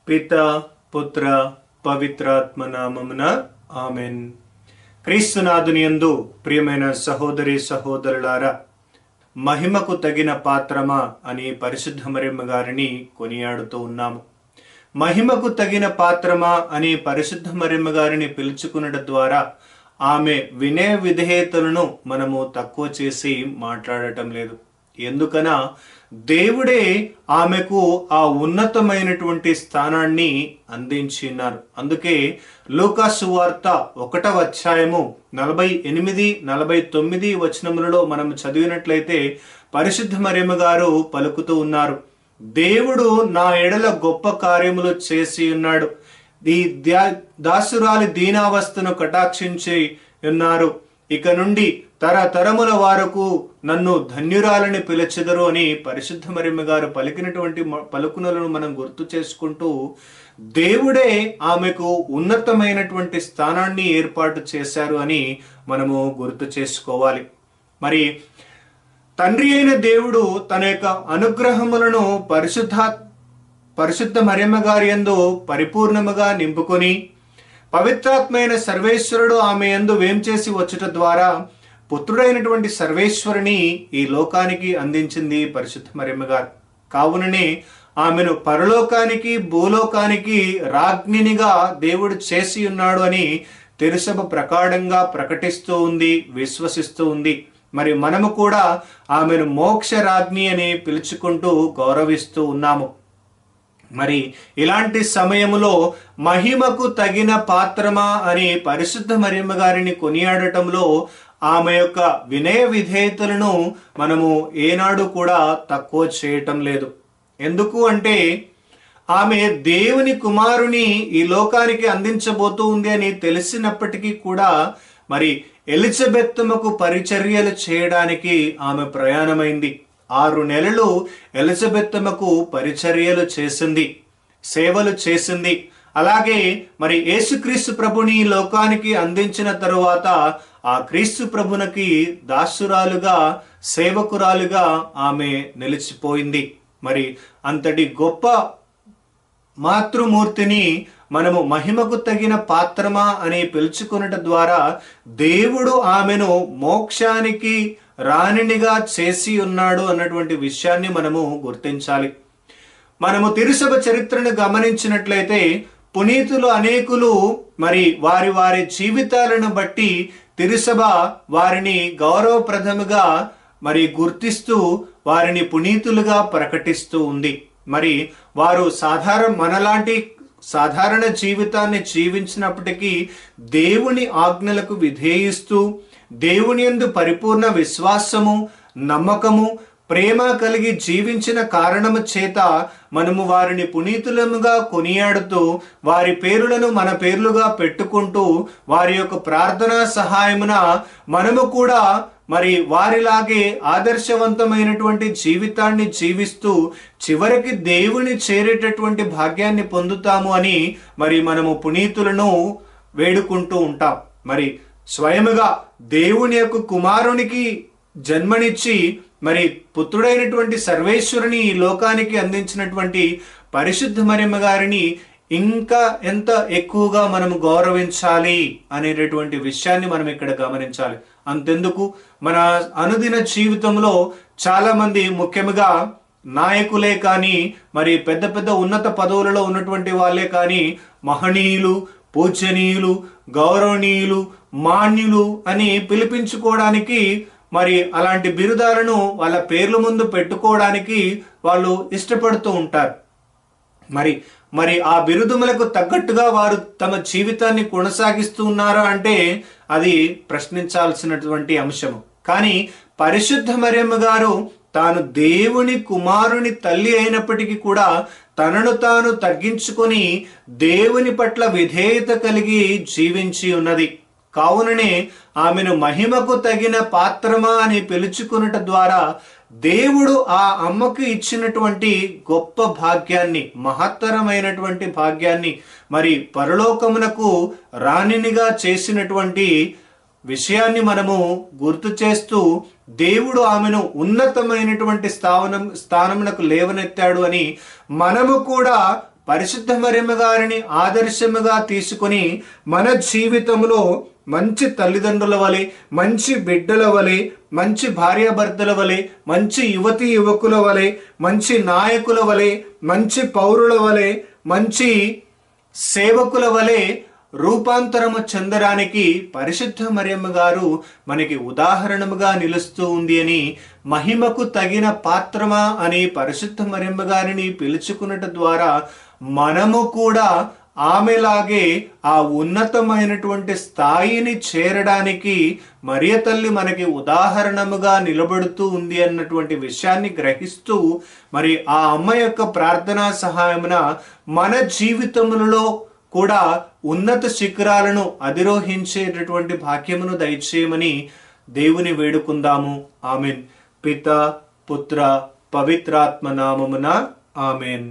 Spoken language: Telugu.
పిత పుత్ర పవిత్రాత్మ నామమున ఆమెన్. క్రీస్తునాథుని యందు ప్రియమైన సహోదరి సహోదరులారా, మహిమకు తగిన పాత్రమా అని పరిశుద్ధ మరియమ్మ గారిని కొనియాడుతూ ఉన్నాము. మహిమకు తగిన పాత్రమా అని పరిశుద్ధ మరియమ్మ గారిని పిలుచుకునడం ద్వారా ఆమె వినయ విధేయతలను మనము తక్కువ చేసి మాట్లాడటం లేదు. ఎందుకనా దేవుడే ఆమెకు ఆ ఉన్నతమైనటువంటి స్థానాన్ని అందించినారు. అందుకే లూకా సువార్త 1వ అధ్యాయము 48, 49 వచనములలో మనం చదివినట్లయితే పరిశుద్ధ మరియమ్మ గారు పలుకుతూ ఉన్నారు, దేవుడు నా ఎడల గొప్ప కార్యములు చేసి ఉన్నాడు, ఈ దాసురాలి దీనావస్థను కటాక్షించి ఉన్నారు, ఇక నుండి తరతరముల వారకు నన్ను ధన్యురాలని పిలిచెదరు అని పరిశుద్ధ మరియమ్మ గారు పలికినటువంటి పలుకులను మనం గుర్తు చేసుకుంటూ దేవుడే ఆమెకు ఉన్నతమైనటువంటి స్థానాన్ని ఏర్పాటు చేశారు అని మనము గుర్తు చేసుకోవాలి. మరి తండ్రి అయిన దేవుడు తన యొక్క అనుగ్రహములను పరిశుద్ధ మరియమ్మ గారి యందు పరిపూర్ణముగా నింపుకొని పవిత్రాత్మైన సర్వేశ్వరుడు ఆమె యందు వేంచేసి వచ్చుట ద్వారా పుత్రుడైనటువంటి సర్వేశ్వరుని ఈ లోకానికి అందించింది పరిశుద్ధ మరియమ్మ గారు. కావుననే ఆమెను పరలోకానికి భూలోకానికి రాజ్ఞినిగా దేవుడు చేసి ఉన్నాడు అని తిరుసభ ప్రకారంగా ప్రకటిస్తూ ఉంది, విశ్వసిస్తూ ఉంది. మరి మనము కూడా ఆమెను మోక్ష రాజ్ఞి అని పిలుచుకుంటూ గౌరవిస్తూ ఉన్నాము. మరి ఇలాంటి సమయములో మహిమకు తగిన పాత్రమా అని పరిశుద్ధ మరియమ్మ గారిని కొనియాడటంలో ఆమె యొక్క వినయ విధేయతలను మనము ఏనాడు కూడా తక్కువ చేయటం లేదు. ఎందుకు అంటే ఆమె దేవుని కుమారుని ఈ లోకానికి అందించబోతూ ఉంది అని తెలిసినప్పటికీ కూడా మరి ఎలిజబెత్తమ్మకు పరిచర్యలు చేయడానికి ఆమె ప్రయాణమైంది. 6 నెలలు ఎలిజబెత్తమ్మకు పరిచర్యలు చేసింది, సేవలు చేసింది. అలాగే మరి యేసుక్రీస్తు ప్రభుని లోకానికి అందించిన తరువాత ఆ క్రీస్తు ప్రభునికి దాసురాలుగా సేవకురాలుగా ఆమె నిలిచిపోయింది. మరి అంతటి గొప్ప మాతృమూర్తిని మనము మహిమకు తగిన పాత్రమా అని పిలుచుకునట ద్వారా దేవుడు ఆమెను మోక్షానికి రాణినిగా చేసి ఉన్నాడు అన్నటువంటి విషయాన్ని మనము గుర్తించాలి. మనము తిరుసభ చరిత్రను గమనించినట్లయితే పునీతులు అనేకులు మరి వారి వారి జీవితాలను బట్టి తిరుసభ వారిని గౌరవప్రదముగా మరి గుర్తిస్తూ వారిని పునీతులుగా ప్రకటిస్తూ ఉంది. మరి వారు మనలాంటి సాధారణ జీవితాన్ని జీవించినప్పటికీ దేవుని ఆజ్ఞలకు విధేయిస్తూ దేవుని యందు పరిపూర్ణ విశ్వాసము, నమ్మకము, ప్రేమ కలిగి జీవించిన కారణము చేత మనము వారిని పునీతులముగా కొనియాడుతూ వారి పేరులను మన పేర్లుగా పెట్టుకుంటూ వారి యొక్క ప్రార్థనా సహాయమున మనము కూడా మరి వారిలాగే ఆదర్శవంతమైనటువంటి జీవితాన్ని జీవిస్తూ చివరికి దేవుని చేరేటటువంటి భాగ్యాన్ని పొందుతాము అని మరి మనము పునీతులను వేడుకుంటూ ఉంటాం. మరి స్వయముగా దేవుని యొక్క కుమారునికి జన్మనిచ్చి మరి పుత్రుడైనటువంటి సర్వేశ్వరుని ఈ లోకానికి అందించినటువంటి పరిశుద్ధ మరియమ్మ గారిని ఇంకా ఎంత ఎక్కువగా మనము గౌరవించాలి అనేటటువంటి విషయాన్ని మనం ఇక్కడ గమనించాలి. అంతెందుకు మన అనుదిన జీవితంలో చాలా మంది ముఖ్యంగా నాయకులే కానీ మరి పెద్ద పెద్ద ఉన్నత పదవులలో ఉన్నటువంటి వాళ్ళే కానీ మహనీయులు, పూజనీయులు, గౌరవనీయులు, మాన్యులు అని పిలిపించుకోవడానికి మరి అలాంటి బిరుదాలను వాళ్ళ పేర్ల ముందు పెట్టుకోవడానికి వాళ్ళు ఇష్టపడుతూ ఉంటారు. మరి ఆ బిరుదుములకు తగ్గట్టుగా వారు తమ జీవితాన్ని కొనసాగిస్తూ ఉన్నారా అంటే అది ప్రశ్నించాల్సినటువంటి అంశము. కానీ పరిశుద్ధ మరియమ్మ గారు తాను దేవుని కుమారుని తల్లి అయినప్పటికీ కూడా తనను తాను తగ్గించుకొని దేవుని పట్ల విధేయత కలిగి జీవించి ఉన్నది. కావుననే ఆమెను మహిమకు తగిన పాత్రమా అని పిలుచుకున్నట ద్వారా దేవుడు ఆ అమ్మకు ఇచ్చినటువంటి గొప్ప భాగ్యాన్ని, మహత్తరమైనటువంటి భాగ్యాన్ని, మరి పరలోకమునకు రాణినిగా చేసినటువంటి విషయాన్ని మనము గుర్తు చేస్తూ దేవుడు ఆమెను ఉన్నతమైనటువంటి స్థానమునకు లేవనెత్తాడు అని మనము కూడా పరిశుద్ధ మరియమ్మ గారిని ఆదర్శముగా తీసుకొని మన జీవితంలో మంచి తల్లిదండ్రుల వలె, మంచి బిడ్డల వలె, మంచి భార్యాభర్తల వలె, మంచి యువతీ యువకుల వలె, మంచి నాయకుల వలె, మంచి పౌరుల వలె, మంచి సేవకుల వలె రూపాంతరము చెందడానికి పరిశుద్ధ మరియమ్మ గారు మనకి ఉదాహరణముగా నిలుస్తూ ఉంది అని, మహిమకు తగిన పాత్రమా అని పరిశుద్ధ మరియమ్మ గారిని పిలుచుకున్నట ద్వారా మనము కూడా ఆమెలాగే ఆ ఉన్నతమైనటువంటి స్థాయిని చేరడానికి మరియ తల్లి మనకి ఉదాహరణముగా నిలబడుతూ ఉంది అన్నటువంటి విషయాన్ని గ్రహిస్తూ, మరి ఆ అమ్మ యొక్క ప్రార్థనా సహాయమున మన జీవితములలో కూడా ఉన్నత శిఖరాలను అధిరోహించేటటువంటి భాగ్యమును దయచేయమని దేవుని వేడుకుందాము. ఆమెన్. పిత, పుత్ర, పవిత్రాత్మ నామమున ఆమెన్.